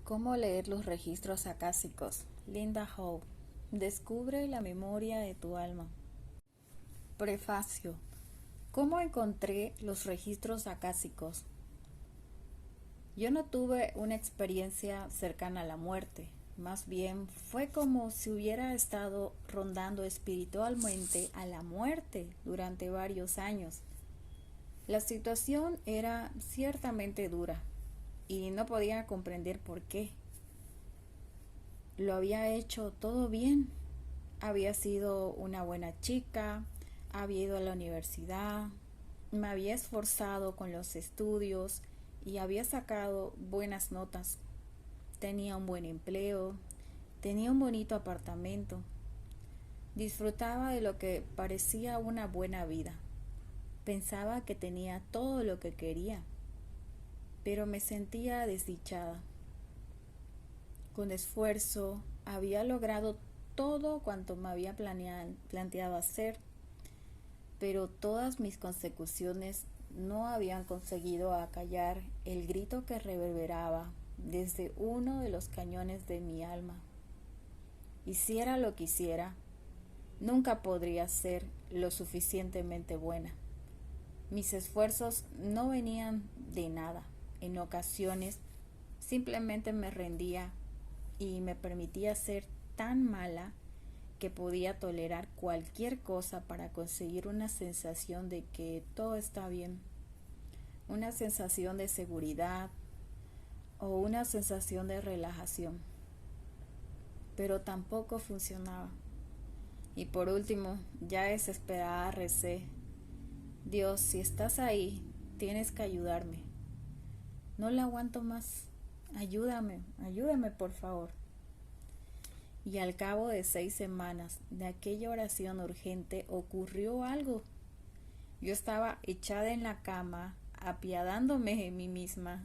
¿Cómo leer los registros acásicos? Linda Howe. Descubre la memoria de tu alma. Prefacio. ¿Cómo encontré los registros acásicos? Yo no tuve una experiencia cercana a la muerte. Más bien fue como si hubiera estado rondando espiritualmente a la muerte durante varios años. La situación era ciertamente dura y no podía comprender por qué. Lo había hecho todo bien. Había sido una buena chica, había ido a la universidad, me había esforzado con los estudios y había sacado buenas notas. Tenía un buen empleo, tenía un bonito apartamento. Disfrutaba de lo que parecía una buena vida. Pensaba que tenía todo lo que quería, pero me sentía desdichada. Con esfuerzo había logrado todo cuanto me había planteado hacer, pero todas mis consecuciones no habían conseguido acallar el grito que reverberaba desde uno de los cañones de mi alma. Hiciera lo que hiciera, nunca podría ser lo suficientemente buena. Mis esfuerzos no venían de nada. En ocasiones simplemente me rendía y me permitía ser tan mala que podía tolerar cualquier cosa para conseguir una sensación de que todo está bien, una sensación de seguridad o una sensación de relajación. Pero tampoco funcionaba. Y por último, ya desesperada recé: Dios, si estás ahí, tienes que ayudarme. No la aguanto más. Ayúdame por favor. Y al cabo de 6 semanas de aquella oración urgente ocurrió algo. Yo estaba echada en la cama, apiadándome de mí misma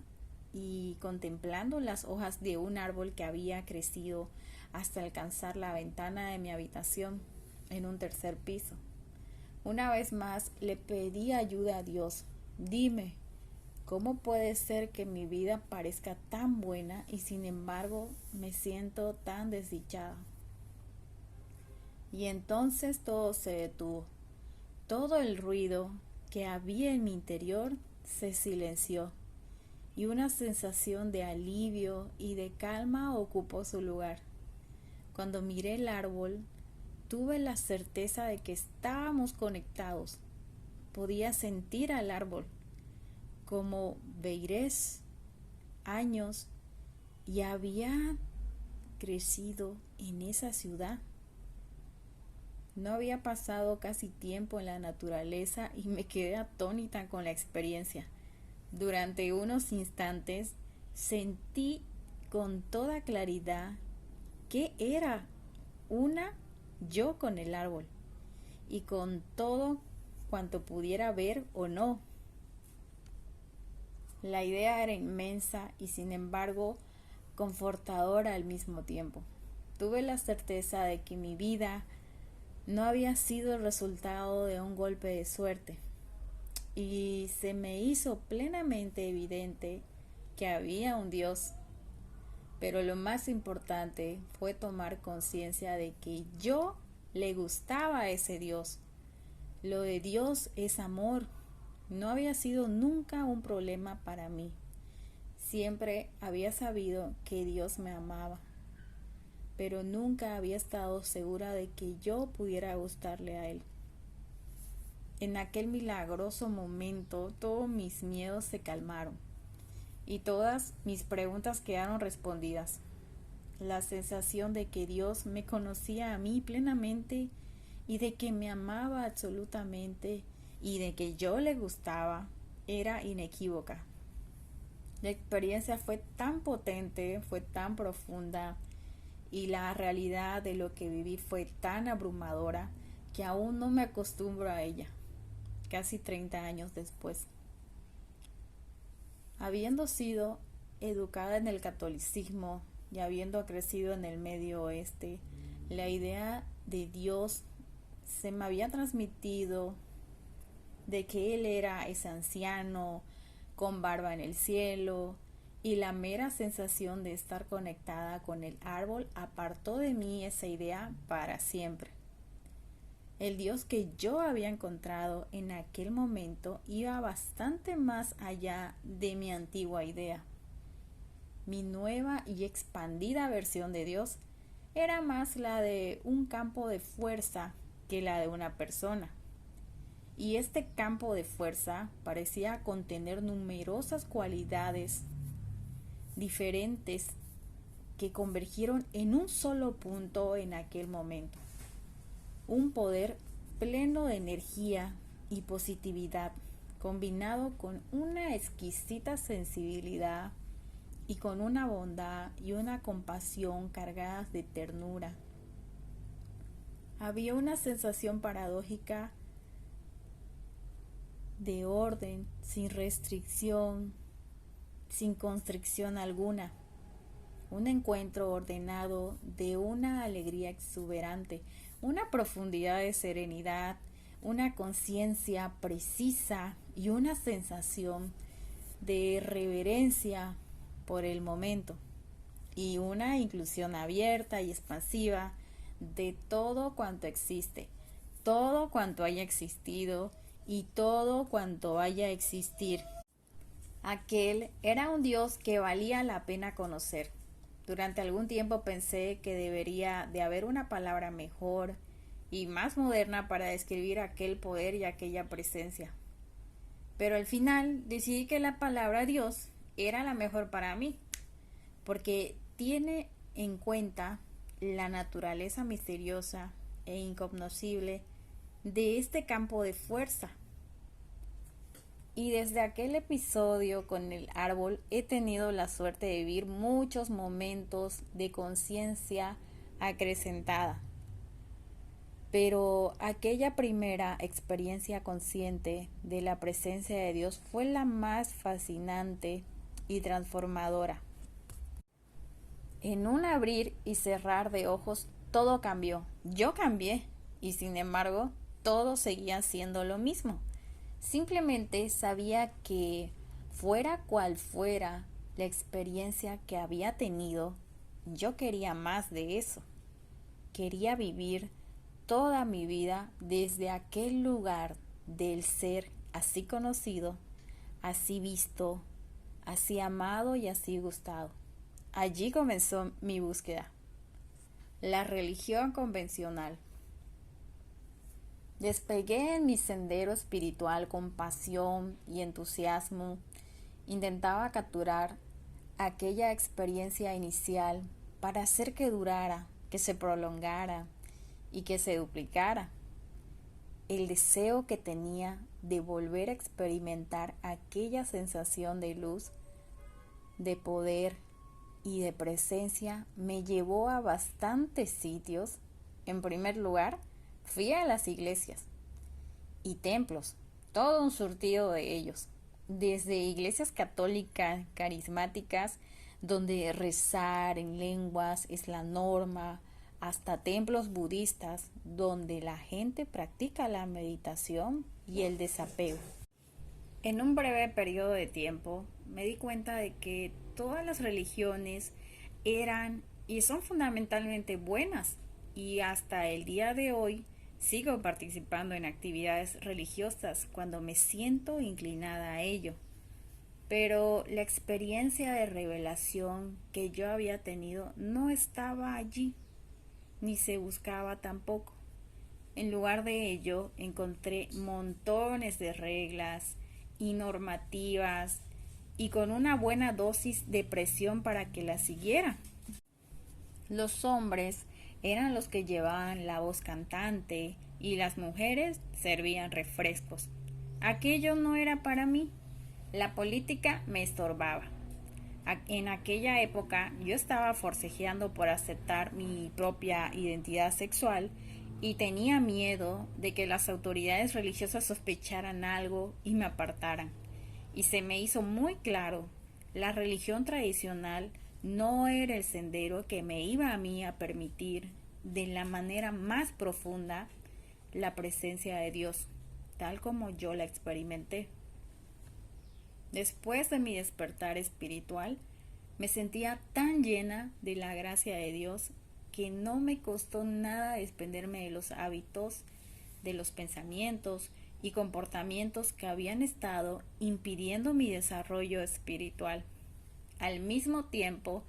y contemplando las hojas de un árbol que había crecido hasta alcanzar la ventana de mi habitación en un tercer piso. Una vez más le pedí ayuda a Dios. Dime, ¿cómo puede ser que mi vida parezca tan buena y sin embargo me siento tan desdichada? Y entonces todo se detuvo. Todo el ruido que había en mi interior se silenció y una sensación de alivio y de calma ocupó su lugar. Cuando miré el árbol, tuve la certeza de que estábamos conectados. Podía sentir al árbol como veires años y había crecido en esa ciudad. No había pasado casi tiempo en la naturaleza y me quedé atónita con la experiencia. Durante unos instantes sentí con toda claridad que era una yo con el árbol y con todo cuanto pudiera ver o no. La idea era inmensa y sin embargo confortadora al mismo tiempo. Tuve la certeza de que mi vida no había sido el resultado de un golpe de suerte y se me hizo plenamente evidente que había un Dios. Pero lo más importante fue tomar conciencia de que yo le gustaba a ese Dios. Lo de Dios es amor. No había sido nunca un problema para mí. Siempre había sabido que Dios me amaba, pero nunca había estado segura de que yo pudiera gustarle a Él. En aquel milagroso momento todos mis miedos se calmaron y todas mis preguntas quedaron respondidas. La sensación de que Dios me conocía a mí plenamente y de que me amaba absolutamente y de que yo le gustaba era inequívoca. La experiencia fue tan potente, fue tan profunda y la realidad de lo que viví fue tan abrumadora que aún no me acostumbro a ella, casi 30 años después. Habiendo sido educada en el catolicismo y habiendo crecido en el Medio Oeste, la idea de Dios se me había transmitido de que Él era ese anciano con barba en el cielo y la mera sensación de estar conectada con el árbol apartó de mí esa idea para siempre. El Dios que yo había encontrado en aquel momento iba bastante más allá de mi antigua idea. Mi nueva y expandida versión de Dios era más la de un campo de fuerza que la de una persona. Y este campo de fuerza parecía contener numerosas cualidades diferentes que convergieron en un solo punto en aquel momento. Un poder pleno de energía y positividad, combinado con una exquisita sensibilidad y con una bondad y una compasión cargadas de ternura. Había una sensación paradójica de orden, sin restricción, sin constricción alguna. Un encuentro ordenado de una alegría exuberante, una profundidad de serenidad, una conciencia precisa y una sensación de reverencia por el momento, y una inclusión abierta y expansiva de todo cuanto existe, todo cuanto haya existido y todo cuanto vaya a existir. Aquel era un Dios que valía la pena conocer. Durante algún tiempo pensé que debería de haber una palabra mejor y más moderna para describir aquel poder y aquella presencia. Pero al final decidí que la palabra Dios era la mejor para mí, porque tiene en cuenta la naturaleza misteriosa e incognoscible de este campo de fuerza. Y desde aquel episodio con el árbol he tenido la suerte de vivir muchos momentos de conciencia acrecentada. Pero aquella primera experiencia consciente de la presencia de Dios fue la más fascinante y transformadora. En un abrir y cerrar de ojos todo cambió. Yo cambié y sin embargo todo seguía siendo lo mismo. Simplemente sabía que fuera cual fuera la experiencia que había tenido, yo quería más de eso. Quería vivir toda mi vida desde aquel lugar del ser así conocido, así visto, así amado y así gustado. Allí comenzó mi búsqueda. La religión convencional. Despegué en mi sendero espiritual con pasión y entusiasmo. Intentaba capturar aquella experiencia inicial para hacer que durara, que se prolongara y que se duplicara. El deseo que tenía de volver a experimentar aquella sensación de luz, de poder y de presencia me llevó a bastantes sitios. En primer lugar, fui a las iglesias y templos, todo un surtido de ellos, desde iglesias católicas, carismáticas, donde rezar en lenguas es la norma, hasta templos budistas, donde la gente practica la meditación y el desapego. En un breve periodo de tiempo me di cuenta de que todas las religiones eran y son fundamentalmente buenas, y hasta el día de hoy sigo participando en actividades religiosas cuando me siento inclinada a ello. Pero la experiencia de revelación que yo había tenido no estaba allí, ni se buscaba tampoco. En lugar de ello, encontré montones de reglas y normativas y con una buena dosis de presión para que las siguiera. Los hombres eran los que llevaban la voz cantante y las mujeres servían refrescos. Aquello no era para mí. La política me estorbaba. En aquella época yo estaba forcejeando por aceptar mi propia identidad sexual y tenía miedo de que las autoridades religiosas sospecharan algo y me apartaran. Y se me hizo muy claro, la religión tradicional no era el sendero que me iba a mí a permitir de la manera más profunda la presencia de Dios, tal como yo la experimenté. Después de mi despertar espiritual, Me sentía tan llena de la gracia de Dios que no me costó nada desprenderme de los hábitos, de los pensamientos y comportamientos que habían estado impidiendo mi desarrollo espiritual. Al mismo tiempo,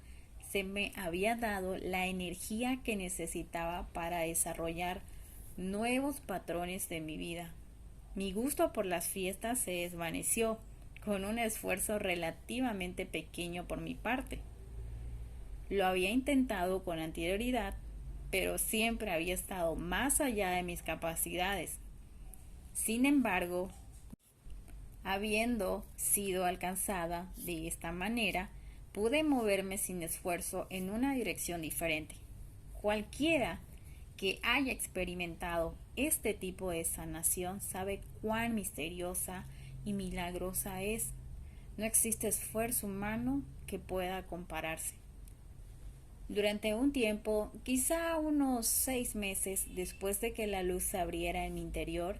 se me había dado la energía que necesitaba para desarrollar nuevos patrones de mi vida. Mi gusto por las fiestas se desvaneció con un esfuerzo relativamente pequeño por mi parte. Lo había intentado con anterioridad, pero siempre había estado más allá de mis capacidades. Sin embargo, habiendo sido alcanzada de esta manera, pude moverme sin esfuerzo en una dirección diferente. Cualquiera que haya experimentado este tipo de sanación sabe cuán misteriosa y milagrosa es. No existe esfuerzo humano que pueda compararse. Durante un tiempo, quizá unos 6 meses después de que la luz se abriera en mi interior,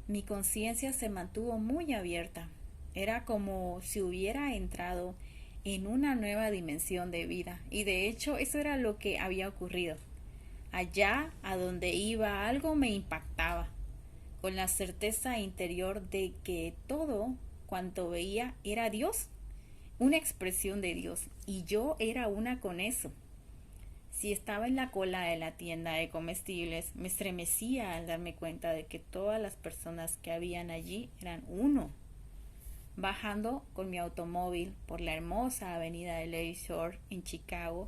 mi conciencia se mantuvo muy abierta. Era como si hubiera entrado en una nueva dimensión de vida, y de hecho eso era lo que había ocurrido. Allá a donde iba algo me impactaba, con la certeza interior de que todo cuanto veía era Dios, una expresión de Dios, y yo era una con eso. Si estaba en la cola de la tienda de comestibles, me estremecía al darme cuenta de que todas las personas que habían allí eran uno. Bajando con mi automóvil por la hermosa avenida de Lakeshore en Chicago,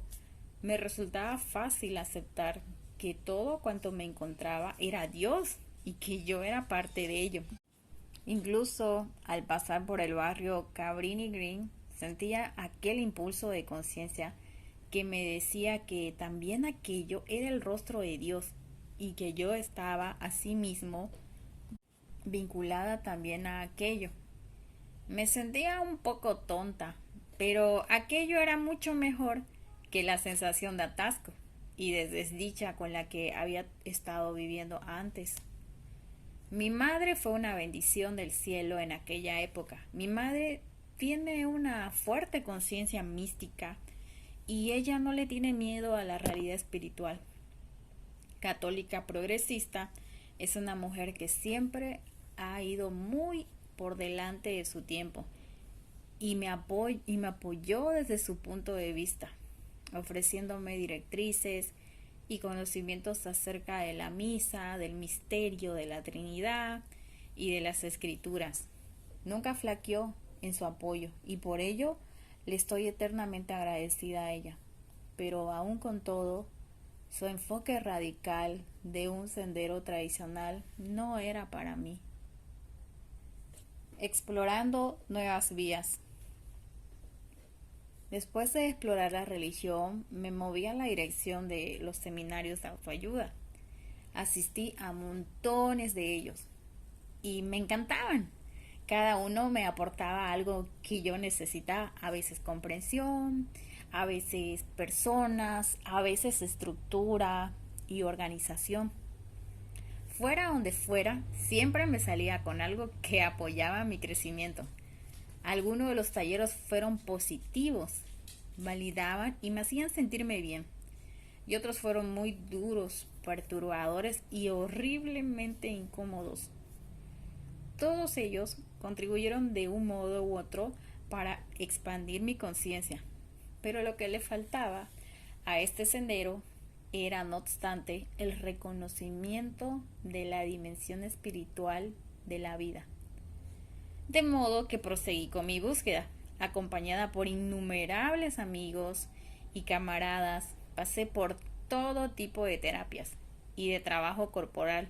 me resultaba fácil aceptar que todo cuanto me encontraba era Dios y que yo era parte de ello. Incluso al pasar por el barrio Cabrini Green, sentía aquel impulso de conciencia que me decía que también aquello era el rostro de Dios y que yo estaba asimismo vinculada también a aquello. Me sentía un poco tonta, pero aquello era mucho mejor que la sensación de atasco y de desdicha con la que había estado viviendo antes. Mi madre fue una bendición del cielo en aquella época. Mi madre tiene una fuerte conciencia mística y ella no le tiene miedo a la realidad espiritual. Católica progresista, es una mujer que siempre ha ido muy por delante de su tiempo y me apoyó desde su punto de vista, ofreciéndome directrices y conocimientos acerca de la misa, del misterio de la Trinidad y de las Escrituras. Nunca flaqueó en su apoyo y por ello le estoy eternamente agradecida a ella. Pero aún con todo, su enfoque radical de un sendero tradicional no era para mí. Explorando nuevas vías. Después de explorar la religión, me moví a la dirección de los seminarios de autoayuda. Asistí a montones de ellos y me encantaban. Cada uno me aportaba algo que yo necesitaba, a veces comprensión, a veces personas, a veces estructura y organización. Fuera donde fuera, siempre me salía con algo que apoyaba mi crecimiento. Algunos de los talleres fueron positivos, validaban y me hacían sentirme bien. Y otros fueron muy duros, perturbadores y horriblemente incómodos. Todos ellos contribuyeron de un modo u otro para expandir mi conciencia, pero lo que le faltaba a este sendero era, no obstante, el reconocimiento de la dimensión espiritual de la vida. De modo que proseguí con mi búsqueda, acompañada por innumerables amigos y camaradas. Pasé por todo tipo de terapias y de trabajo corporal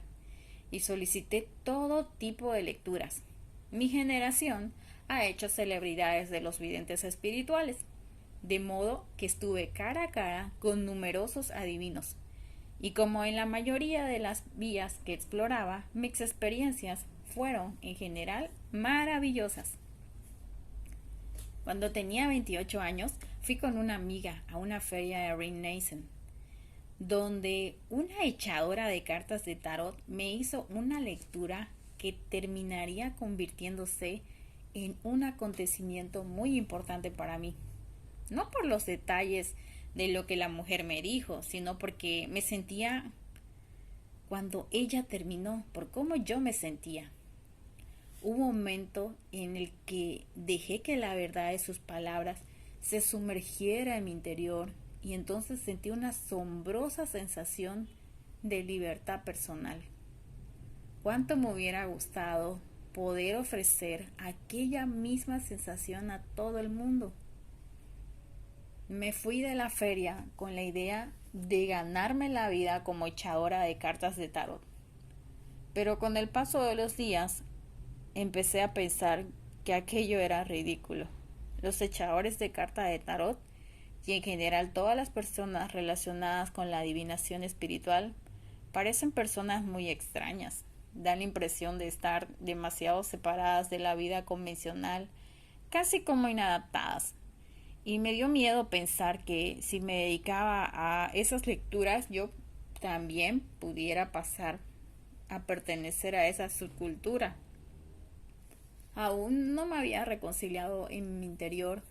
y solicité todo tipo de lecturas. Mi generación ha hecho celebridades de los videntes espirituales, de modo que estuve cara a cara con numerosos adivinos. Y como en la mayoría de las vías que exploraba, mis experiencias fueron, en general, maravillosas. Cuando tenía 28 años, fui con una amiga a una feria de Renaissance, donde una echadora de cartas de tarot me hizo una lectura que terminaría convirtiéndose en un acontecimiento muy importante para mí. no por los detalles de lo que la mujer me dijo, sino porque me sentía cuando ella terminó, por cómo yo me sentía. Hubo un momento en el que dejé que la verdad de sus palabras se sumergiera en mi interior y entonces sentí una asombrosa sensación de libertad personal. Cuánto me hubiera gustado poder ofrecer aquella misma sensación a todo el mundo. Me fui de la feria con la idea de ganarme la vida como echadora de cartas de tarot. Pero con el paso de los días empecé a pensar que aquello era ridículo. Los echadores de cartas de tarot y en general todas las personas relacionadas con la adivinación espiritual parecen personas muy extrañas. Dan la impresión de estar demasiado separadas de la vida convencional, casi como inadaptadas. Y me dio miedo pensar que si me dedicaba a esas lecturas, yo también pudiera pasar a pertenecer a esa subcultura. Aún no me había reconciliado en mi interior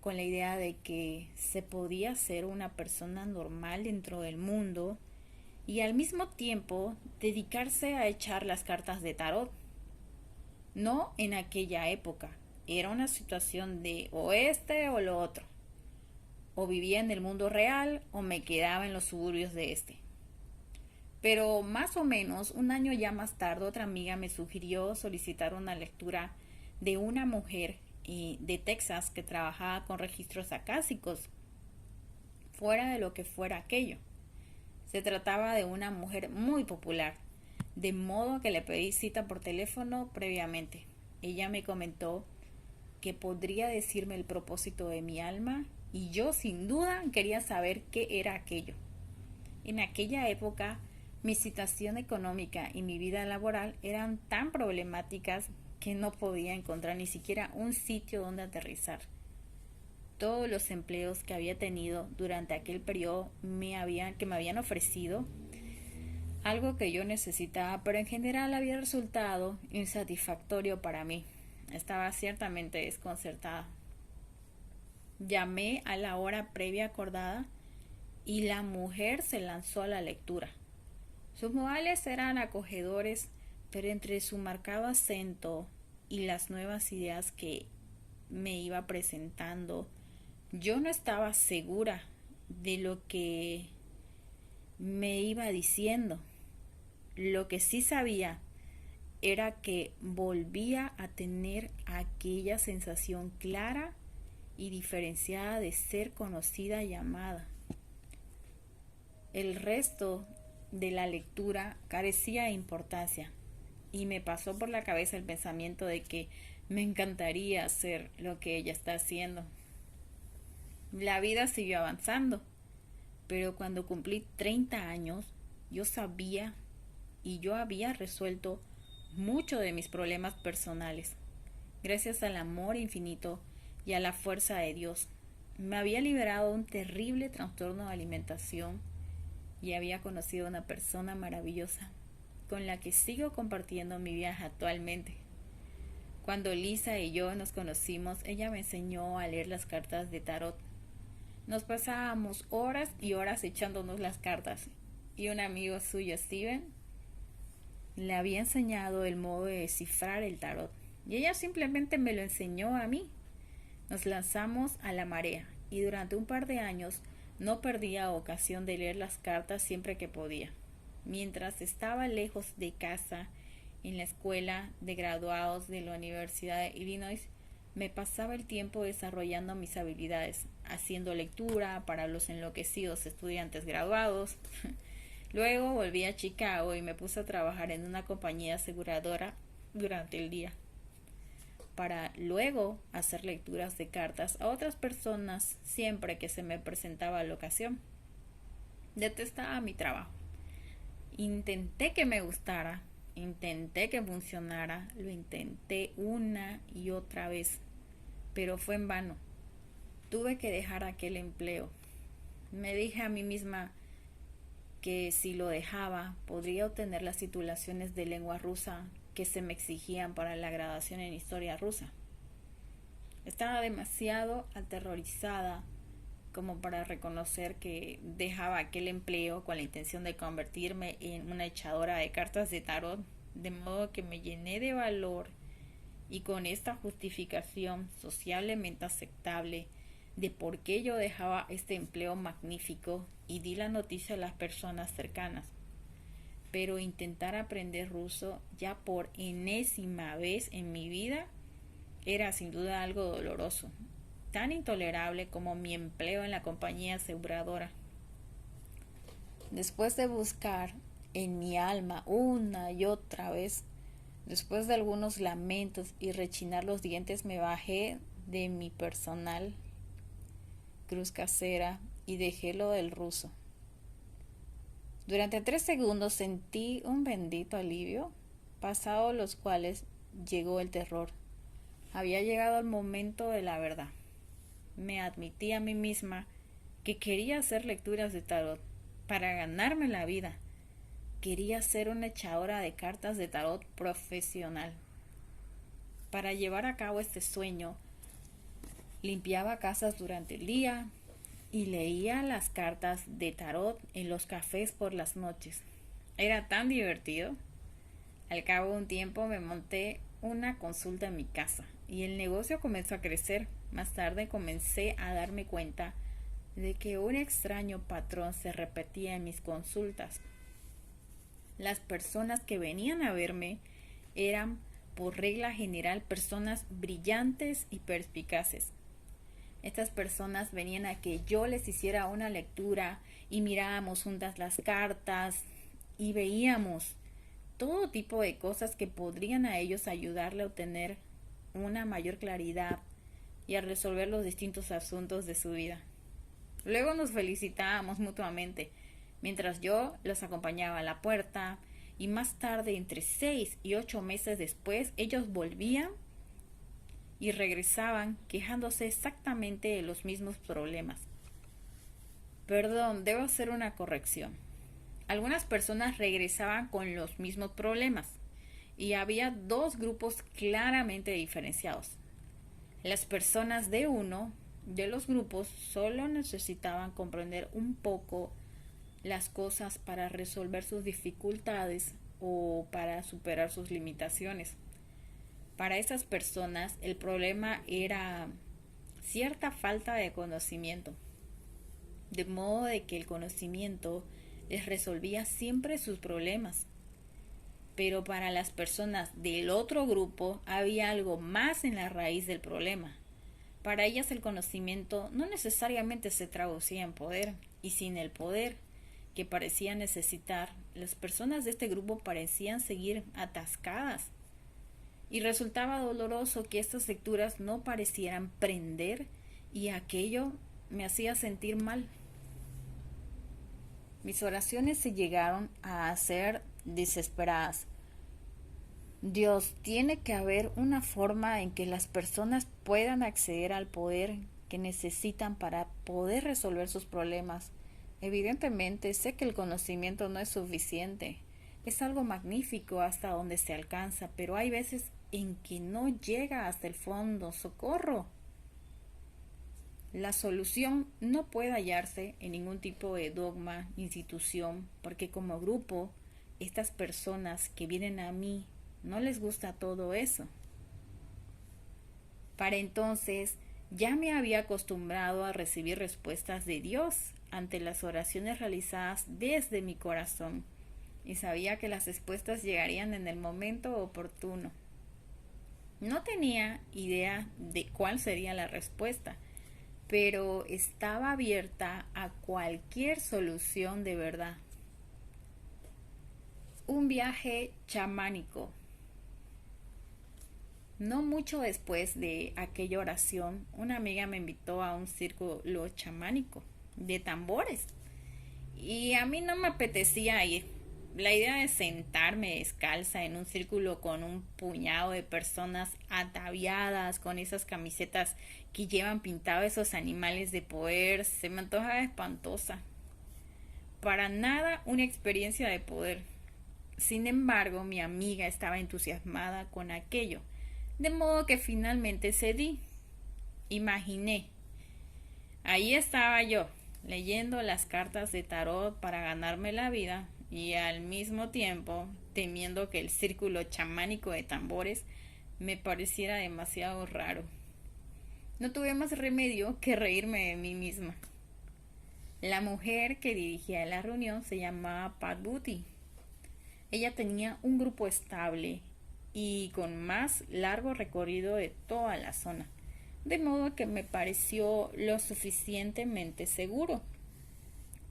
con la idea de que se podía ser una persona normal dentro del mundo y al mismo tiempo dedicarse a echar las cartas de tarot. No en aquella época, era una situación de o este o lo otro. O vivía en el mundo real o me quedaba en los suburbios de este. Pero más o menos un año ya más tarde otra amiga me sugirió solicitar una lectura de una mujer de Texas que trabajaba con registros acásicos, fuera de lo que fuera aquello. Se trataba de una mujer muy popular, de modo que le pedí cita por teléfono previamente. Ella me comentó que podría decirme el propósito de mi alma y yo sin duda quería saber qué era aquello. En aquella época mi situación económica y mi vida laboral eran tan problemáticas que no podía encontrar ni siquiera un sitio donde aterrizar. Todos los empleos que había tenido durante aquel periodo que me habían ofrecido algo que yo necesitaba, pero en general había resultado insatisfactorio para mí. Estaba ciertamente desconcertada. Llamé a la hora previa acordada y la mujer se lanzó a la lectura. Sus modales eran acogedores, pero entre su marcado acento y las nuevas ideas que me iba presentando, yo no estaba segura de lo que me iba diciendo. Lo que sí sabía era que volvía a tener aquella sensación clara y diferenciada de ser conocida y amada. El resto de la lectura carecía de importancia y me pasó por la cabeza el pensamiento de que me encantaría hacer lo que ella está haciendo. La vida siguió avanzando, pero cuando cumplí 30 años, yo sabía y yo había resuelto mucho de mis problemas personales, gracias al amor infinito y a la fuerza de Dios. Me había liberado de un terrible trastorno de alimentación y había conocido a una persona maravillosa con la que sigo compartiendo mi viaje actualmente. Cuando Lisa y yo nos conocimos, ella me enseñó a leer las cartas de tarot. Nos pasábamos horas y horas echándonos las cartas y un amigo suyo, Steven, le había enseñado el modo de descifrar el tarot y ella simplemente me lo enseñó a mí. Nos lanzamos a la marea y durante un par de años no perdía ocasión de leer las cartas siempre que podía. Mientras estaba lejos de casa, en la escuela de graduados de la Universidad de Illinois, me pasaba el tiempo desarrollando mis habilidades, haciendo lectura para los enloquecidos estudiantes graduados. Luego volví a Chicago y me puse a trabajar en una compañía aseguradora durante el día, para luego hacer lecturas de cartas a otras personas siempre que se me presentaba la ocasión. Detestaba mi trabajo. Intenté que me gustara, intenté que funcionara, lo intenté una y otra vez, pero fue en vano. Tuve que dejar aquel empleo. Me dije a mí misma que si lo dejaba podría obtener las titulaciones de lengua rusa que se me exigían para la graduación en historia rusa. Estaba demasiado aterrorizada como para reconocer que dejaba aquel empleo con la intención de convertirme en una echadora de cartas de tarot, de modo que me llené de valor y con esta justificación sociablemente aceptable de por qué yo dejaba este empleo magnífico y di la noticia a las personas cercanas. Pero intentar aprender ruso ya por enésima vez en mi vida era sin duda algo doloroso, tan intolerable como mi empleo en la compañía aseguradora. Después de buscar en mi alma una y otra vez, después de algunos lamentos y rechinar los dientes, me bajé de mi personal cruz casera y dejé lo del ruso. Durante 3 segundos sentí un bendito alivio, pasados los cuales llegó el terror. Había llegado el momento de la verdad. Me admití a mí misma que quería hacer lecturas de tarot para ganarme la vida. Quería ser una echadora de cartas de tarot profesional. Para llevar a cabo este sueño, limpiaba casas durante el día y leía las cartas de tarot en los cafés por las noches. Era tan divertido. Al cabo de un tiempo me monté una consulta en mi casa y el negocio comenzó a crecer. Más tarde comencé a darme cuenta de que un extraño patrón se repetía en mis consultas. Las personas que venían a verme eran, por regla general, personas brillantes y perspicaces. Estas personas venían a que yo les hiciera una lectura y mirábamos juntas las cartas y veíamos todo tipo de cosas que podrían a ellos ayudarle a obtener una mayor claridad y a resolver los distintos asuntos de su vida. Luego nos felicitábamos mutuamente, mientras yo los acompañaba a la puerta, y más tarde, entre 6 y 8 meses después, ellos volvían y regresaban quejándose exactamente de los mismos problemas. Perdón, debo hacer una corrección. Algunas personas regresaban con los mismos problemas y había dos grupos claramente diferenciados. Las personas de uno de los grupos solo necesitaban comprender un poco las cosas para resolver sus dificultades o para superar sus limitaciones. Para esas personas el problema era cierta falta de conocimiento, de modo de que el conocimiento les resolvía siempre sus problemas. Pero para las personas del otro grupo había algo más en la raíz del problema. Para ellas el conocimiento no necesariamente se traducía en poder, y sin el poder que parecían necesitar, las personas de este grupo parecían seguir atascadas. Y resultaba doloroso que estas lecturas no parecieran prender, y aquello me hacía sentir mal. Mis oraciones se llegaron a hacer desesperadas. Dios, tiene que haber una forma en que las personas puedan acceder al poder que necesitan para poder resolver sus problemas. Evidentemente, sé que el conocimiento no es suficiente. Es algo magnífico hasta donde se alcanza, pero hay veces en que no llega hasta el fondo. ¡Socorro! La solución no puede hallarse en ningún tipo de dogma, institución, porque como grupo, estas personas que vienen a mí no les gusta todo eso. Para entonces ya me había acostumbrado a recibir respuestas de Dios ante las oraciones realizadas desde mi corazón y sabía que las respuestas llegarían en el momento oportuno. No tenía idea de cuál sería la respuesta, pero estaba abierta a cualquier solución de verdad. Un viaje chamánico. No mucho después de aquella oración, una amiga me invitó a un círculo chamánico de tambores y a mí no me apetecía ir. La idea de sentarme descalza en un círculo con un puñado de personas ataviadas con esas camisetas que llevan pintados esos animales de poder se me antoja espantosa. Para nada una experiencia de poder. Sin embargo, mi amiga estaba entusiasmada con aquello, de modo que finalmente cedí. Imaginé, Ahí estaba yo, leyendo las cartas de tarot para ganarme la vida y al mismo tiempo temiendo que el círculo chamánico de tambores me pareciera demasiado raro. No tuve más remedio que reírme de mí misma. La mujer que dirigía la reunión se llamaba Pat Booty. Ella tenía un grupo estable y con más largo recorrido de toda la zona, de modo que me pareció lo suficientemente seguro.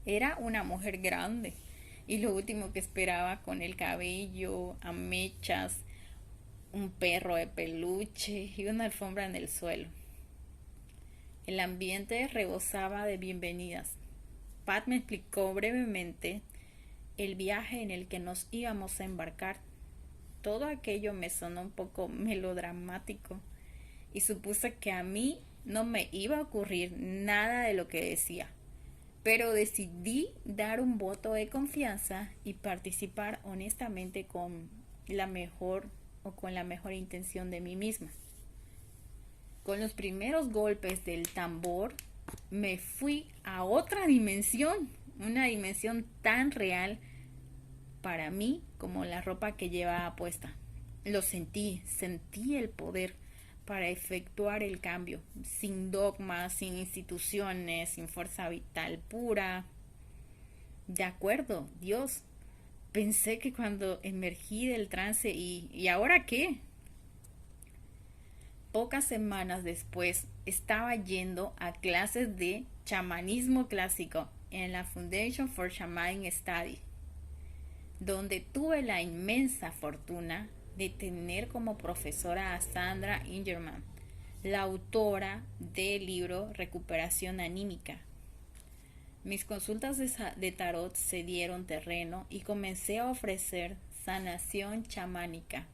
Era una mujer grande y lo último que esperaba con el cabello a mechas, un perro de peluche y una alfombra en el suelo. El ambiente rebosaba de bienvenidas. Pat me explicó brevemente el viaje en el que nos íbamos a embarcar. Todo aquello me sonó un poco melodramático y supuse que a mí no me iba a ocurrir nada de lo que decía, pero decidí dar un voto de confianza y participar honestamente con la mejor intención de mí misma. Con los primeros golpes del tambor me fui a otra dimensión, una dimensión tan real para mí como la ropa que llevaba puesta. Lo sentí el poder para efectuar el cambio, sin dogmas, sin instituciones, sin fuerza vital pura. De acuerdo, Dios. Pensé que cuando emergí del trance ¿y ahora qué? Pocas semanas después estaba yendo a clases de chamanismo clásico en la Foundation for Shamanic Study, donde tuve la inmensa fortuna de tener como profesora a Sandra Ingerman, la autora del libro Recuperación Anímica. Mis consultas de tarot se dieron terreno y comencé a ofrecer sanación chamánica.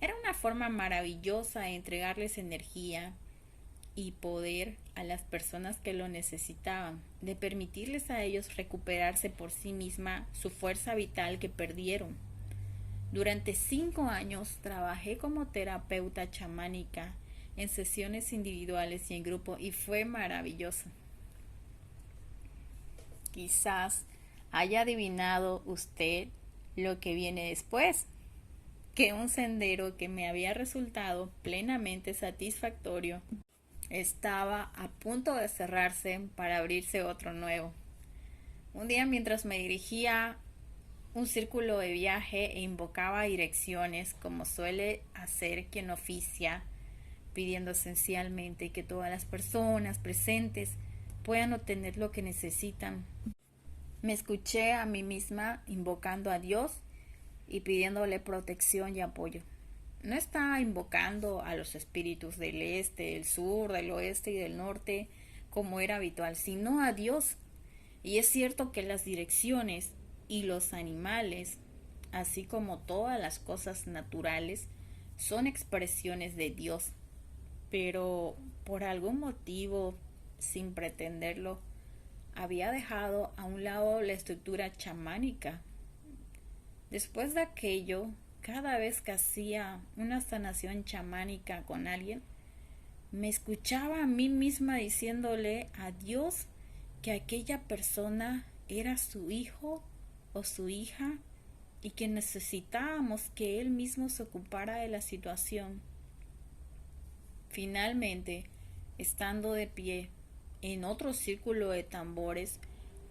Era una forma maravillosa de entregarles energía y poder a las personas que lo necesitaban, de permitirles a ellos recuperarse por sí misma su fuerza vital que perdieron. Durante 5 años trabajé como terapeuta chamánica en sesiones individuales y en grupo y fue maravilloso. Quizás haya adivinado usted lo que viene después, que un sendero que me había resultado plenamente satisfactorio estaba a punto de cerrarse para abrirse otro nuevo. Un día mientras me dirigía un círculo de viaje e invocaba direcciones como suele hacer quien oficia, pidiendo esencialmente que todas las personas presentes puedan obtener lo que necesitan. Me escuché a mí misma invocando a Dios y pidiéndole protección y apoyo. No estaba invocando a los espíritus del este, del sur, del oeste y del norte como era habitual, sino a Dios. Y es cierto que las direcciones y los animales, así como todas las cosas naturales, son expresiones de Dios. Pero por algún motivo, sin pretenderlo, había dejado a un lado la estructura chamánica. Después de aquello, cada vez que hacía una sanación chamánica con alguien, me escuchaba a mí misma diciéndole a Dios que aquella persona era su hijo o su hija y que necesitábamos que él mismo se ocupara de la situación. Finalmente, estando de pie en otro círculo de tambores,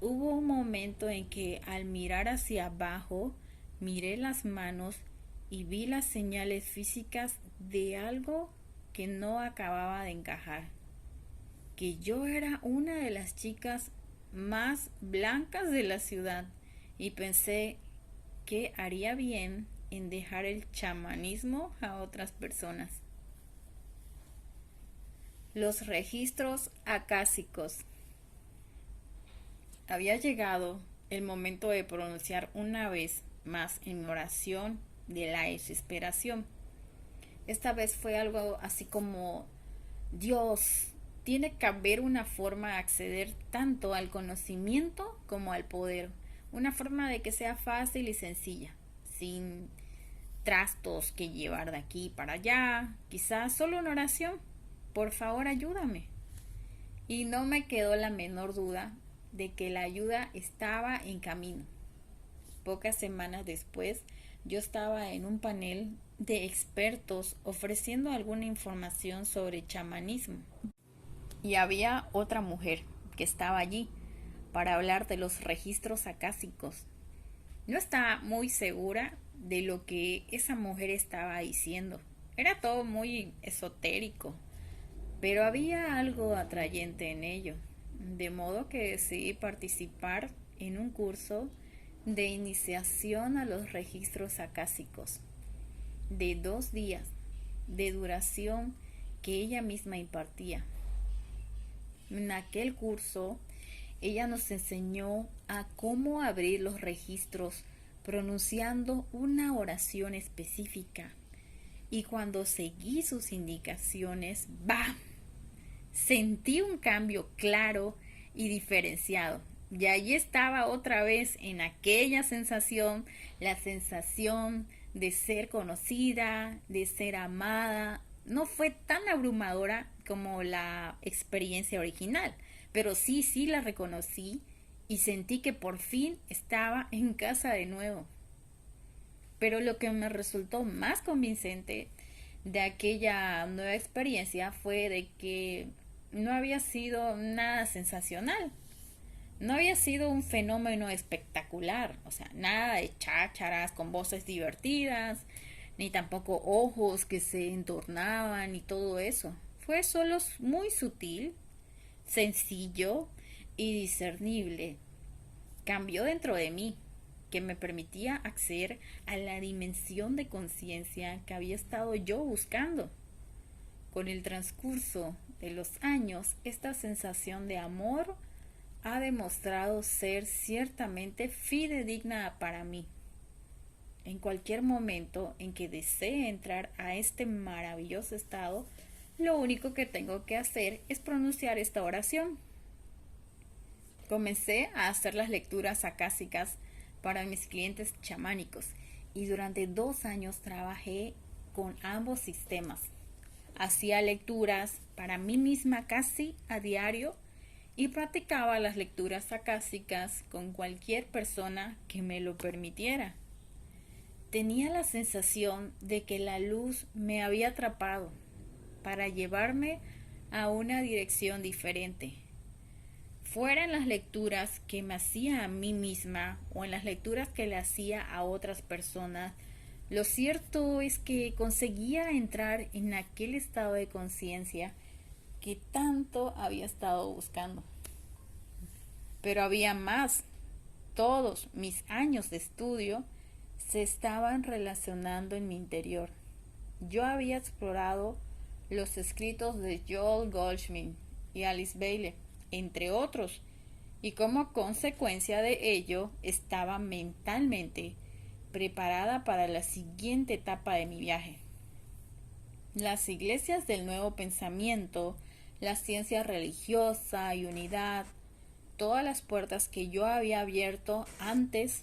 hubo un momento en que al mirar hacia abajo, miré las manos y vi las señales físicas de algo que no acababa de encajar, que yo era una de las chicas más blancas de la ciudad y pensé que haría bien en dejar el chamanismo a otras personas. Los registros acásicos. Había llegado el momento de pronunciar una vez más en mi oración de la desesperación. Esta vez fue algo así como: Dios, tiene que haber una forma de acceder tanto al conocimiento como al poder. Una forma de que sea fácil y sencilla, sin trastos que llevar de aquí para allá. Quizás solo una oración. Por favor, ayúdame. y no me quedó la menor duda de que la ayuda estaba en camino. Pocas semanas después, yo estaba en un panel de expertos ofreciendo alguna información sobre chamanismo. Y había otra mujer que estaba allí para hablar de los registros acásicos. No estaba muy segura de lo que esa mujer estaba diciendo. Era todo muy esotérico, pero había algo atrayente en ello, de modo que decidí participar en un curso de iniciación a los registros acásicos de 2 días de duración que ella misma impartía. En aquel curso, ella nos enseñó a cómo abrir los registros pronunciando una oración específica. Y cuando seguí sus indicaciones, ¡bam! Sentí un cambio claro y diferenciado. Y allí estaba otra vez en aquella sensación, la sensación de ser conocida, de ser amada. No fue tan abrumadora como la experiencia original, pero sí la reconocí y sentí que por fin estaba en casa de nuevo. Pero lo que me resultó más convincente de aquella nueva experiencia fue de que no había sido nada sensacional. No había sido un fenómeno espectacular, o sea, nada de chácharas con voces divertidas, ni tampoco ojos que se entornaban y todo eso. Fue solo muy sutil, sencillo y discernible. Cambió dentro de mí, que me permitía acceder a la dimensión de conciencia que había estado yo buscando. Con el transcurso de los años, esta sensación de amor ha demostrado ser ciertamente fidedigna para mí. En cualquier momento en que desee entrar a este maravilloso estado, lo único que tengo que hacer es pronunciar esta oración. Comencé a hacer las lecturas acásicas para mis clientes chamánicos y durante 2 años trabajé con ambos sistemas. Hacía lecturas para mí misma casi a diario y practicaba las lecturas acásicas con cualquier persona que me lo permitiera. Tenía la sensación de que la luz me había atrapado para llevarme a una dirección diferente. Fuera en las lecturas que me hacía a mí misma o en las lecturas que le hacía a otras personas, lo cierto es que conseguía entrar en aquel estado de conciencia que tanto había estado buscando. Pero había más. Todos mis años de estudio se estaban relacionando en mi interior. Yo había explorado los escritos de Joel Goldschmidt y Alice Bailey, entre otros, y como consecuencia de ello estaba mentalmente preparada para la siguiente etapa de mi viaje. Las iglesias del nuevo pensamiento, la ciencia religiosa y unidad, todas las puertas que yo había abierto antes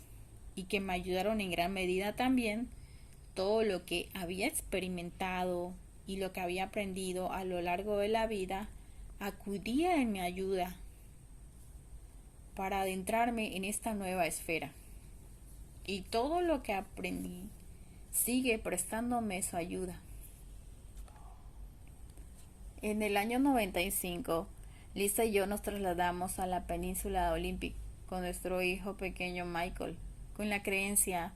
y que me ayudaron en gran medida también, todo lo que había experimentado y lo que había aprendido a lo largo de la vida, acudía en mi ayuda para adentrarme en esta nueva esfera. Y todo lo que aprendí sigue prestándome su ayuda. En el año 95, Lisa y yo nos trasladamos a la península de Olympic con nuestro hijo pequeño Michael, con la creencia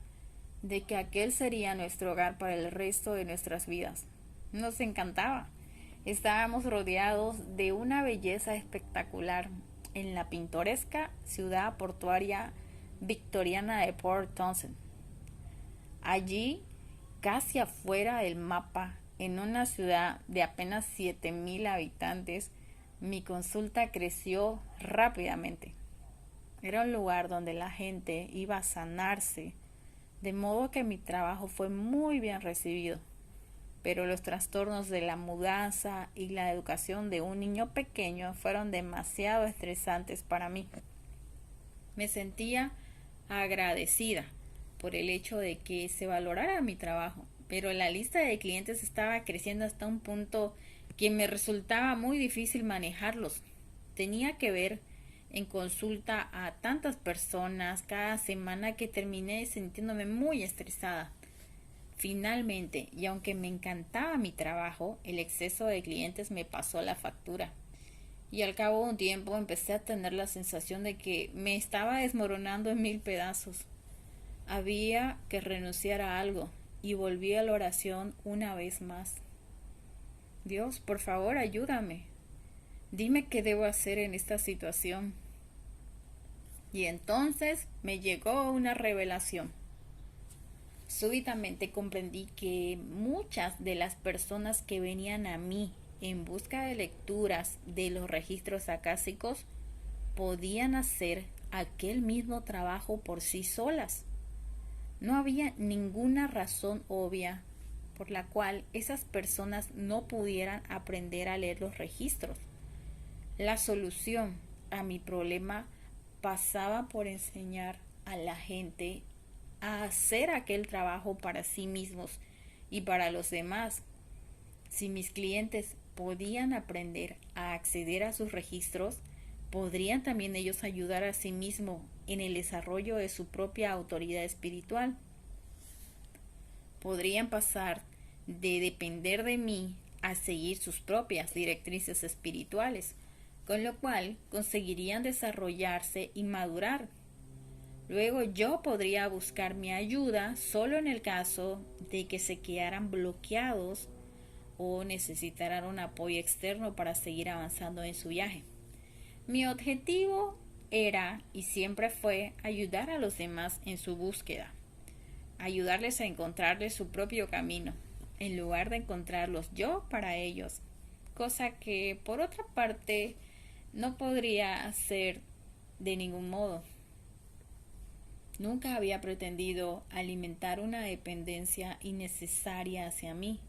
de que aquel sería nuestro hogar para el resto de nuestras vidas. Nos encantaba. Estábamos rodeados de una belleza espectacular en la pintoresca ciudad portuaria victoriana de Port Townsend. Allí, casi afuera del mapa, en una ciudad de apenas 7,000 habitantes, mi consulta creció rápidamente. Era un lugar donde la gente iba a sanarse, de modo que mi trabajo fue muy bien recibido. Pero los trastornos de la mudanza y la educación de un niño pequeño fueron demasiado estresantes para mí. Me sentía agradecida por el hecho de que se valorara mi trabajo, pero la lista de clientes estaba creciendo hasta un punto que me resultaba muy difícil manejarlos. tenía que ver en consulta a tantas personas cada semana que terminé sintiéndome muy estresada. Finalmente, y aunque me encantaba mi trabajo, el exceso de clientes me pasó la factura. Y al cabo de un tiempo empecé a tener la sensación de que me estaba desmoronando en mil pedazos. Había que renunciar a algo y volví a la oración una vez más. Dios, por favor, ayúdame. Dime qué debo hacer en esta situación. Y entonces me llegó una revelación. Súbitamente comprendí que muchas de las personas que venían a mí en busca de lecturas de los registros acásicos podían hacer aquel mismo trabajo por sí solas. No había ninguna razón obvia por la cual esas personas no pudieran aprender a leer los registros. La solución a mi problema pasaba por enseñar a la gente a hacer aquel trabajo para sí mismos y para los demás. Si mis clientes podían aprender a acceder a sus registros, podrían también ellos ayudar a sí mismos en el desarrollo de su propia autoridad espiritual. Podrían pasar de depender de mí a seguir sus propias directrices espirituales, con lo cual conseguirían desarrollarse y madurar. Luego yo podría buscar mi ayuda solo en el caso de que se quedaran bloqueados o necesitaran un apoyo externo para seguir avanzando en su viaje. Mi objetivo era y siempre fue ayudar a los demás en su búsqueda, ayudarles a encontrarles su propio camino, en lugar de encontrarlos yo para ellos, cosa que por otra parte no podría hacer de ningún modo. Nunca había pretendido alimentar una dependencia innecesaria hacia mí,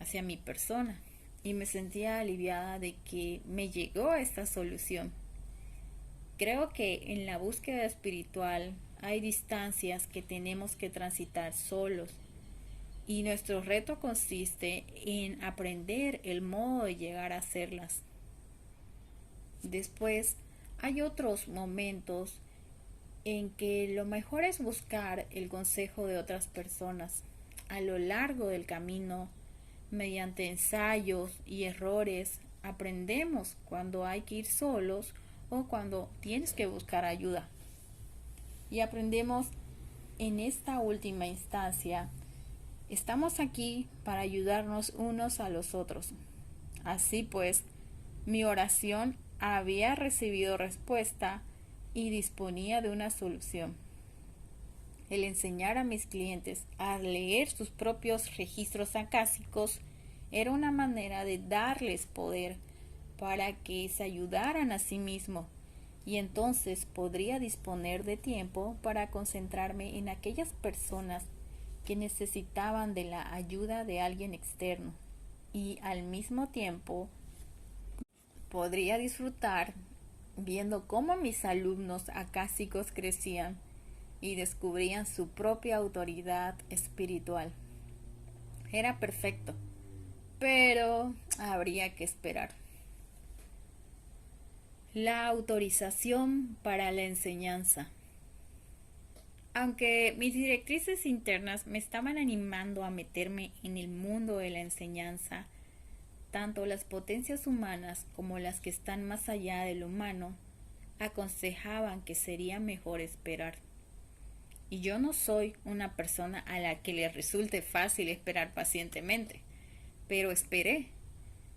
hacia mi persona, y me sentía aliviada de que me llegó esta solución. Creo que en la búsqueda espiritual hay distancias que tenemos que transitar solos, y nuestro reto consiste en aprender el modo de llegar a hacerlas. Después hay otros momentos en que lo mejor es buscar el consejo de otras personas. A lo largo del camino, mediante ensayos y errores, aprendemos cuando hay que ir solos o cuando tienes que buscar ayuda. Y aprendemos en esta última instancia, estamos aquí para ayudarnos unos a los otros. Así pues, mi oración había recibido respuesta y disponía de una solución. El enseñar a mis clientes a leer sus propios registros acásicos era una manera de darles poder para que se ayudaran a sí mismos, y entonces podría disponer de tiempo para concentrarme en aquellas personas que necesitaban de la ayuda de alguien externo, y al mismo tiempo podría disfrutar viendo cómo mis alumnos acásicos crecían y descubrían su propia autoridad espiritual. Era perfecto, pero habría que esperar. La autorización para la enseñanza. Aunque mis directrices internas me estaban animando a meterme en el mundo de la enseñanza, tanto las potencias humanas como las que están más allá de lo humano aconsejaban que sería mejor esperar. Y yo no soy una persona a la que le resulte fácil esperar pacientemente, pero esperé,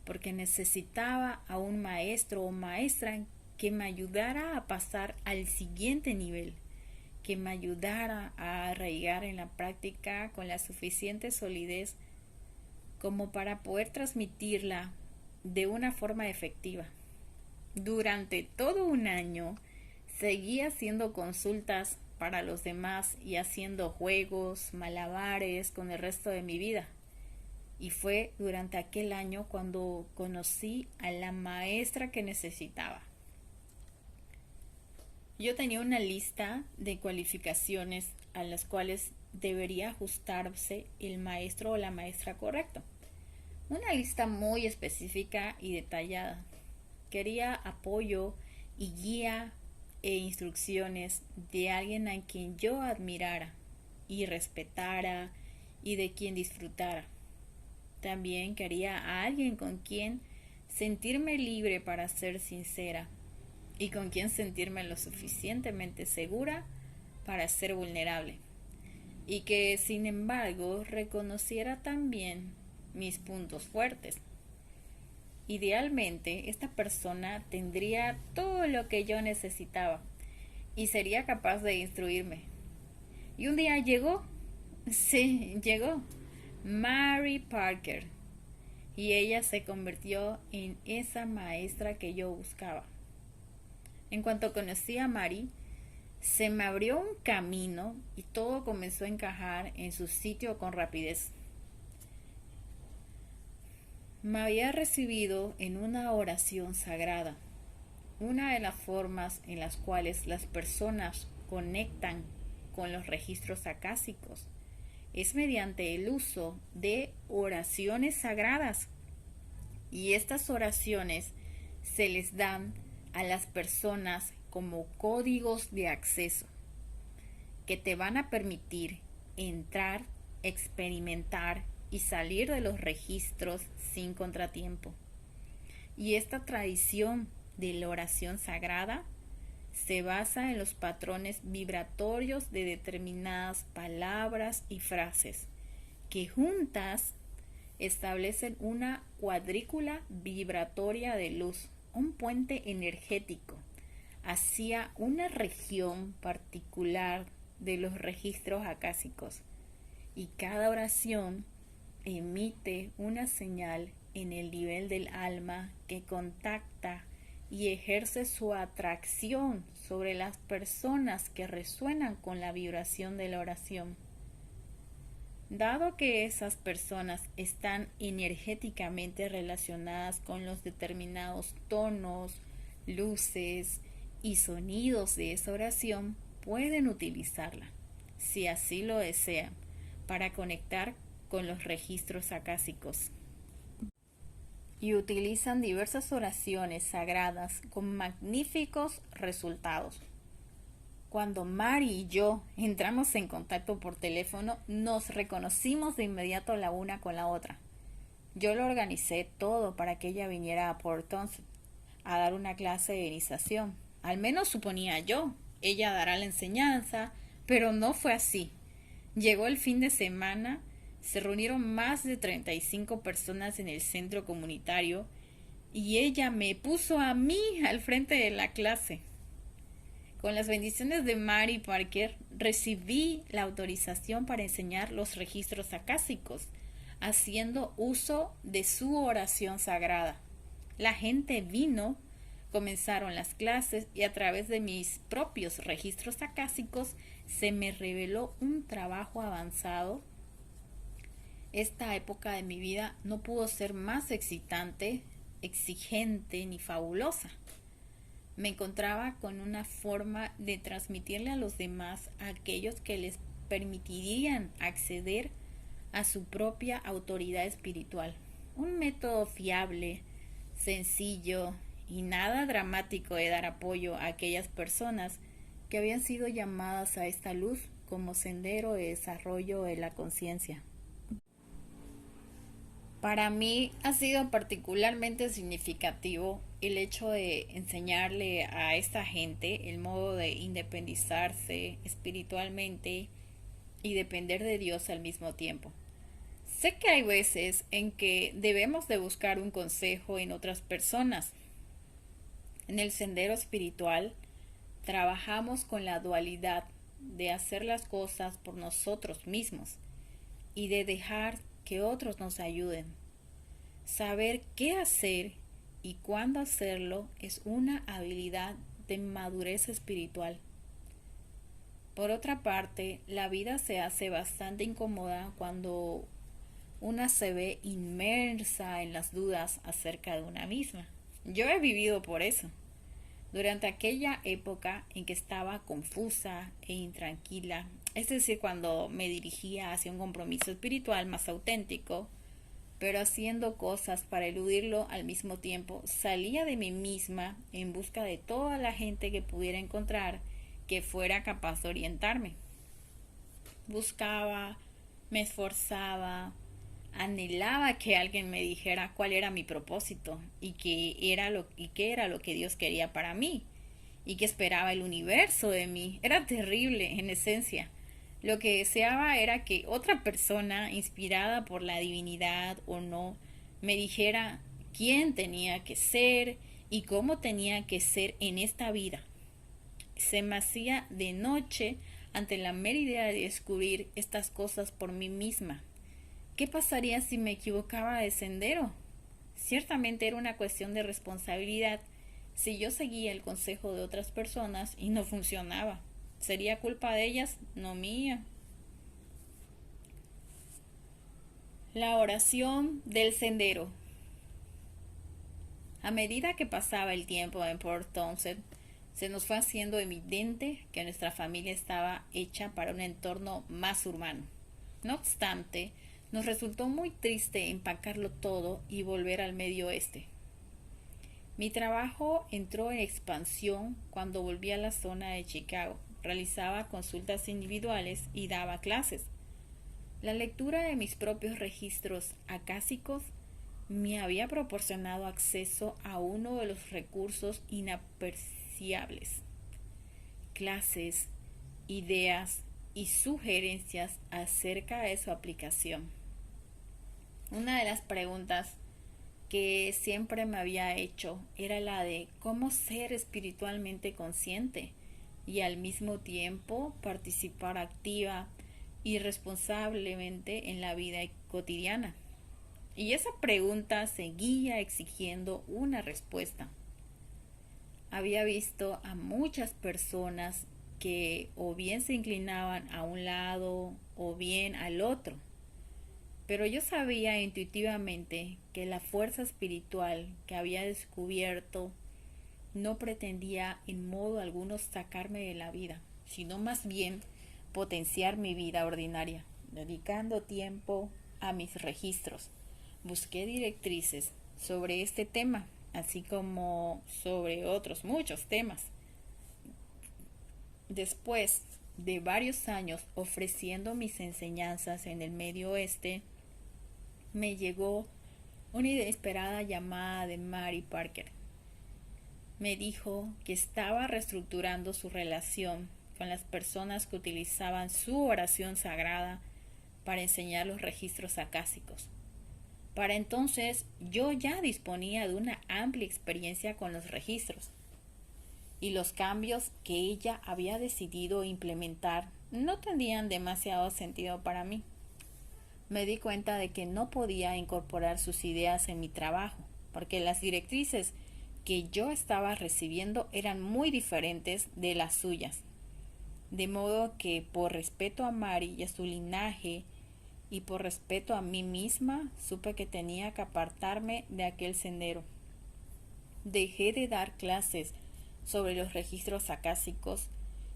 porque necesitaba a un maestro o maestra que me ayudara a pasar al siguiente nivel, que me ayudara a arraigar en la práctica con la suficiente solidez como para poder transmitirla de una forma efectiva. Durante todo un año seguí haciendo consultas para los demás y haciendo juegos, malabares con el resto de mi vida. Y fue durante aquel año cuando conocí a la maestra que necesitaba. Yo tenía una lista de cualificaciones a las cuales debería ajustarse el maestro o la maestra correcto. Una lista muy específica y detallada. Quería apoyo y guía e instrucciones de alguien a quien yo admirara y respetara y de quien disfrutara. También quería a alguien con quien sentirme libre para ser sincera y con quien sentirme lo suficientemente segura para ser vulnerable y que sin embargo reconociera también mis puntos fuertes. Idealmente, esta persona tendría todo lo que yo necesitaba y sería capaz de instruirme. Y un día llegó, sí, llegó, Mary Parker, y ella se convirtió en esa maestra que yo buscaba. En cuanto conocí a Mary, se me abrió un camino y todo comenzó a encajar en su sitio con rapidez. Me había recibido en una oración sagrada, una de las formas en las cuales las personas conectan con los registros acásicos es mediante el uso de oraciones sagradas. Y estas oraciones se les dan a las personas como códigos de acceso que te van a permitir entrar, experimentar y salir de los registros sin contratiempo. Y esta tradición de la oración sagrada se basa en los patrones vibratorios de determinadas palabras y frases que juntas establecen una cuadrícula vibratoria de luz, un puente energético hacia una región particular de los registros acásicos. Y cada oración emite una señal en el nivel del alma que contacta y ejerce su atracción sobre las personas que resuenan con la vibración de la oración. Dado que esas personas están energéticamente relacionadas con los determinados tonos, luces y sonidos de esa oración, pueden utilizarla, si así lo desean, para conectar con los registros acásicos. Y utilizan diversas oraciones sagradas con magníficos resultados. Cuando Mari y yo entramos en contacto por teléfono, nos reconocimos de inmediato la una con la otra. Yo lo organicé todo para que ella viniera a Port Townsend a dar una clase de iniciación. Al menos suponía yo. Ella dará la enseñanza, pero no fue así. Llegó el fin de semana, se reunieron más de 35 personas en el centro comunitario y ella me puso a mí al frente de la clase. Con las bendiciones de Mary Parker, recibí la autorización para enseñar los registros acásicos, haciendo uso de su oración sagrada. La gente vino, comenzaron las clases y a través de mis propios registros acásicos se me reveló un trabajo avanzado. Esta época de mi vida no pudo ser más excitante, exigente ni fabulosa. Me encontraba con una forma de transmitirle a los demás a aquellos que les permitirían acceder a su propia autoridad espiritual. Un método fiable, sencillo y nada dramático de dar apoyo a aquellas personas que habían sido llamadas a esta luz como sendero de desarrollo de la conciencia. Para mí ha sido particularmente significativo el hecho de enseñarle a esta gente el modo de independizarse espiritualmente y depender de Dios al mismo tiempo. Sé que hay veces en que debemos de buscar un consejo en otras personas. En el sendero espiritual trabajamos con la dualidad de hacer las cosas por nosotros mismos y de dejar que otros nos ayuden. Saber qué hacer y cuándo hacerlo es una habilidad de madurez espiritual. Por otra parte, la vida se hace bastante incómoda cuando una se ve inmersa en las dudas acerca de una misma. Yo he vivido por eso. Durante aquella época en que estaba confusa e intranquila, es decir, cuando me dirigía hacia un compromiso espiritual más auténtico, pero haciendo cosas para eludirlo al mismo tiempo. Salía de mí misma en busca de toda la gente que pudiera encontrar que fuera capaz de orientarme. Buscaba, me esforzaba, anhelaba que alguien me dijera cuál era mi propósito y qué era lo que Dios quería para mí y que esperaba el universo de mí. Era terrible en esencia. Lo que deseaba era que otra persona, inspirada por la divinidad o no, me dijera quién tenía que ser y cómo tenía que ser en esta vida. Se me hacía de noche ante la mera idea de descubrir estas cosas por mí misma. ¿Qué pasaría si me equivocaba de sendero? Ciertamente era una cuestión de responsabilidad si yo seguía el consejo de otras personas y no funcionaba. ¿Sería culpa de ellas? No mía. La oración del sendero. A medida que pasaba el tiempo en Port Townsend, se nos fue haciendo evidente que nuestra familia estaba hecha para un entorno más urbano. No obstante, nos resultó muy triste empacarlo todo y volver al medio oeste. Mi trabajo entró en expansión cuando volví a la zona de Chicago. Realizaba consultas individuales y daba clases. La lectura de mis propios registros acásicos me había proporcionado acceso a uno de los recursos inapreciables: clases, ideas y sugerencias acerca de su aplicación. Una de las preguntas que siempre me había hecho era la de cómo ser espiritualmente consciente y al mismo tiempo participar activa y responsablemente en la vida cotidiana. Y esa pregunta seguía exigiendo una respuesta. Había visto a muchas personas que o bien se inclinaban a un lado o bien al otro, pero yo sabía intuitivamente que la fuerza espiritual que había descubierto no pretendía en modo alguno sacarme de la vida, sino más bien potenciar mi vida ordinaria, dedicando tiempo a mis registros. Busqué directrices sobre este tema, así como sobre otros muchos temas. Después de varios años ofreciendo mis enseñanzas en el Medio Oeste, me llegó una inesperada llamada de Mary Parker. Me dijo que estaba reestructurando su relación con las personas que utilizaban su oración sagrada para enseñar los registros acásicos. Para entonces yo ya disponía de una amplia experiencia con los registros, y los cambios que ella había decidido implementar no tenían demasiado sentido para mí. Me di cuenta de que no podía incorporar sus ideas en mi trabajo, porque las directrices que yo estaba recibiendo eran muy diferentes de las suyas. De modo que, por respeto a Mary y a su linaje, y por respeto a mí misma, supe que tenía que apartarme de aquel sendero. Dejé de dar clases sobre los registros acásicos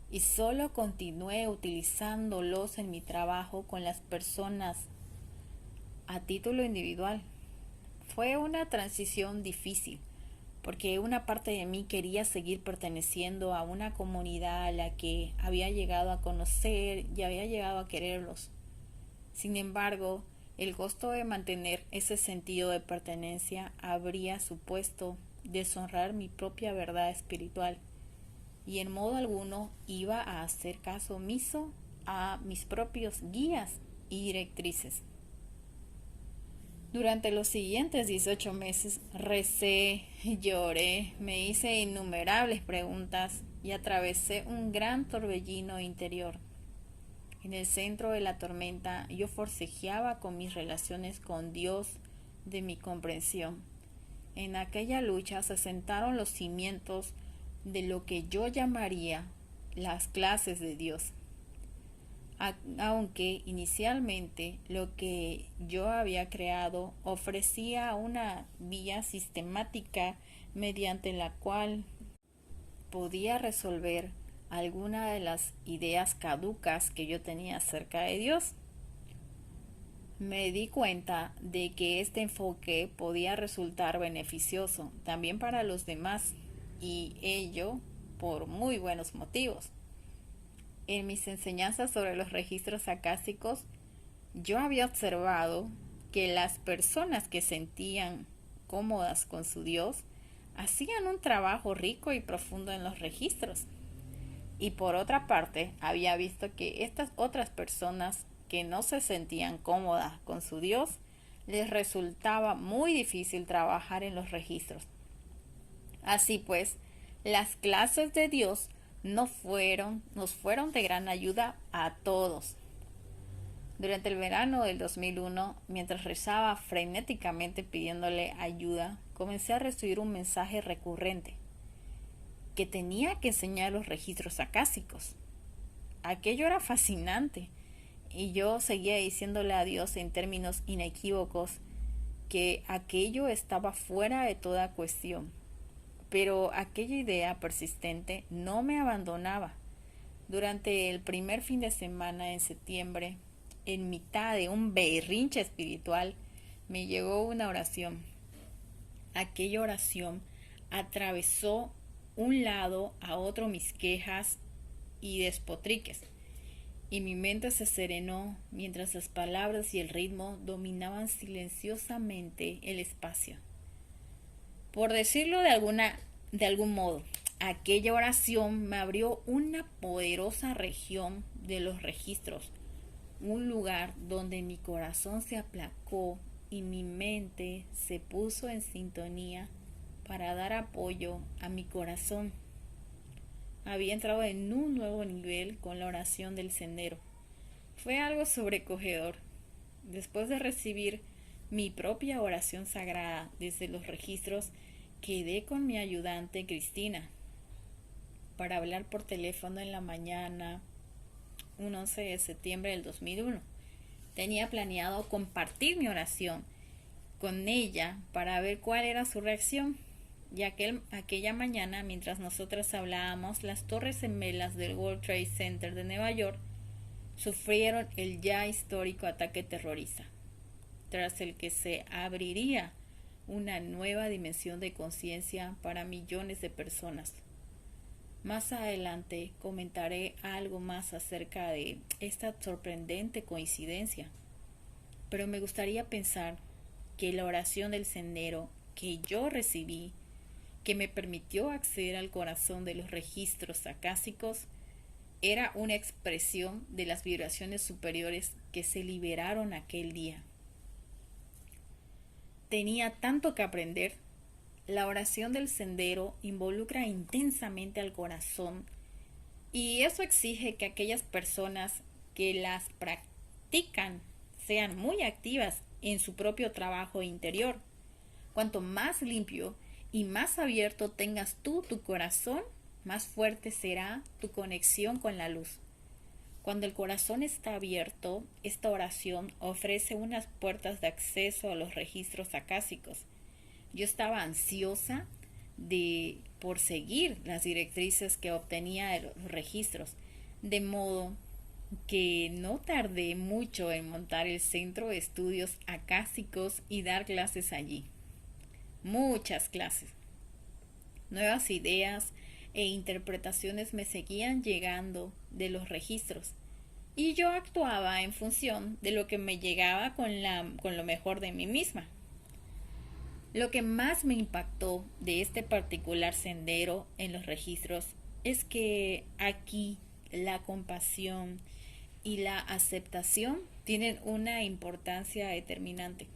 y solo continué utilizándolos en mi trabajo con las personas a título individual. Fue una transición difícil, porque una parte de mí quería seguir perteneciendo a una comunidad a la que había llegado a conocer y había llegado a quererlos. Sin embargo, el costo de mantener ese sentido de pertenencia habría supuesto deshonrar mi propia verdad espiritual, y en modo alguno iba a hacer caso omiso a mis propios guías y directrices. Durante los siguientes 18 meses recé, lloré, me hice innumerables preguntas y atravesé un gran torbellino interior. En el centro de la tormenta yo forcejeaba con mis relaciones con Dios de mi comprensión. En aquella lucha se sentaron los cimientos de lo que yo llamaría las clases de Dios. Aunque inicialmente lo que yo había creado ofrecía una vía sistemática mediante la cual podía resolver alguna de las ideas caducas que yo tenía acerca de Dios. me di cuenta de que este enfoque podía resultar beneficioso también para los demás, y ello por muy buenos motivos. En mis enseñanzas sobre los registros acásicos, yo había observado que las personas que sentían cómodas con su Dios hacían un trabajo rico y profundo en los registros. Y por otra parte, había visto que estas otras personas que no se sentían cómodas con su Dios, les resultaba muy difícil trabajar en los registros. Así pues, las clases de Dios nos fueron de gran ayuda a todos. Durante el verano del 2001, mientras rezaba frenéticamente pidiéndole ayuda, comencé a recibir un mensaje recurrente que tenía que enseñar los registros acásicos. Aquello era fascinante y yo seguía diciéndole a Dios en términos inequívocos que aquello estaba fuera de toda cuestión. Pero aquella idea persistente no me abandonaba. Durante el primer fin de semana en septiembre, en mitad de un berrinche espiritual, me llegó una oración. Aquella oración atravesó un lado a otro mis quejas y despotriques, y mi mente se serenó mientras las palabras y el ritmo dominaban silenciosamente el espacio. Por decirlo de algún modo, aquella oración me abrió una poderosa región de los registros, un lugar donde mi corazón se aplacó y mi mente se puso en sintonía para dar apoyo a mi corazón. Había entrado en un nuevo nivel con la oración del sendero. Fue algo sobrecogedor. Después de recibir mi propia oración sagrada desde los registros, quedé con mi ayudante Cristina para hablar por teléfono en la mañana, un 11 de septiembre del 2001. Tenía planeado compartir mi oración con ella para ver cuál era su reacción. Y aquella mañana, mientras nosotras hablábamos, las torres gemelas del World Trade Center de Nueva York sufrieron el ya histórico ataque terrorista, tras el que se abriría una nueva dimensión de conciencia para millones de personas. Más adelante comentaré algo más acerca de esta sorprendente coincidencia, pero me gustaría pensar que la oración del sendero que yo recibí, que me permitió acceder al corazón de los registros acásicos, era una expresión de las vibraciones superiores que se liberaron aquel día. Tenía tanto que aprender. La oración del sendero involucra intensamente al corazón, y eso exige que aquellas personas que las practican sean muy activas en su propio trabajo interior. Cuanto más limpio y más abierto tengas tú tu corazón, más fuerte será tu conexión con la luz. Cuando el corazón está abierto, esta oración ofrece unas puertas de acceso a los registros acásicos. Yo estaba ansiosa por seguir las directrices que obtenía de los registros, de modo que no tardé mucho en montar el centro de estudios acásicos y dar clases allí. Muchas clases. Nuevas ideas e interpretaciones me seguían llegando de los registros, y yo actuaba en función de lo que me llegaba con lo mejor de mí misma. Lo que más me impactó de este particular sendero en los registros es que aquí la compasión y la aceptación tienen una importancia determinante.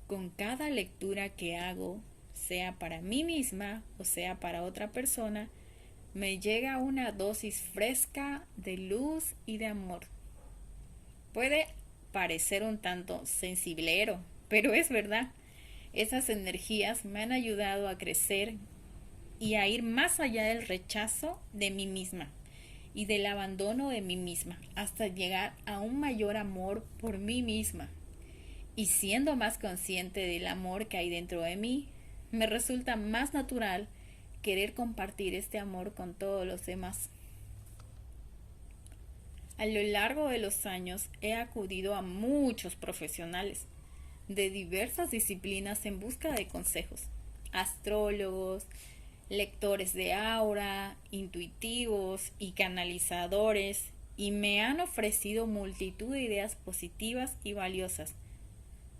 Con cada lectura que hago, sea para mí misma o sea para otra persona, me llega una dosis fresca de luz y de amor. Puede parecer un tanto sensiblero, pero es verdad. Esas energías me han ayudado a crecer y a ir más allá del rechazo de mí misma y del abandono de mí misma, hasta llegar a un mayor amor por mí misma. Y siendo más consciente del amor que hay dentro de mí, me resulta más natural querer compartir este amor con todos los demás. A lo largo de los años he acudido a muchos profesionales de diversas disciplinas en busca de consejos. Astrólogos, lectores de aura, intuitivos y canalizadores, y me han ofrecido multitud de ideas positivas y valiosas.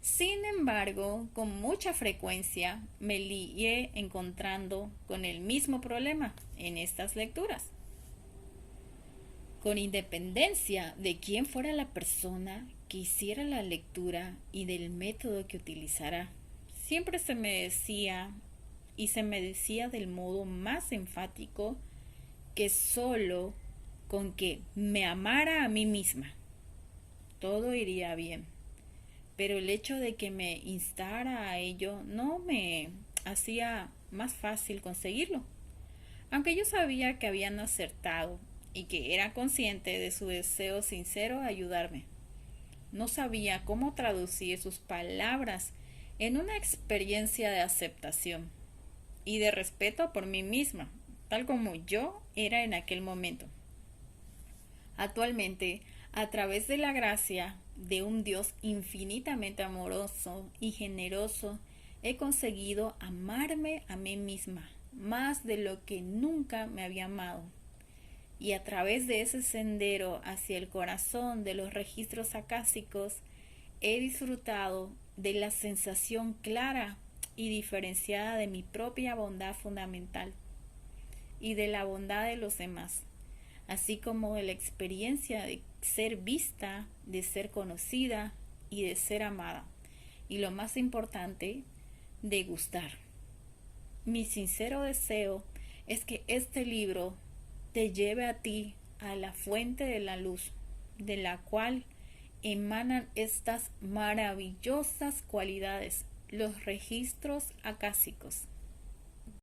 Sin embargo, con mucha frecuencia me lié encontrando con el mismo problema en estas lecturas. Con independencia de quién fuera la persona que hiciera la lectura y del método que utilizara, siempre se me decía del modo más enfático que solo con que me amara a mí misma, todo iría bien. Pero el hecho de que me instara a ello no me hacía más fácil conseguirlo. Aunque yo sabía que habían acertado y que era consciente de su deseo sincero de ayudarme, no sabía cómo traducir sus palabras en una experiencia de aceptación y de respeto por mí misma, tal como yo era en aquel momento. Actualmente, a través de la gracia de un Dios infinitamente amoroso y generoso, he conseguido amarme a mí misma más de lo que nunca me había amado. Y a través de ese sendero hacia el corazón de los registros acásicos, he disfrutado de la sensación clara y diferenciada de mi propia bondad fundamental y de la bondad de los demás, así como de la experiencia de ser vista, de ser conocida y de ser amada. Y lo más importante, de gustar. Mi sincero deseo es que este libro te lleve a ti a la fuente de la luz, de la cual emanan estas maravillosas cualidades, los registros acásicos.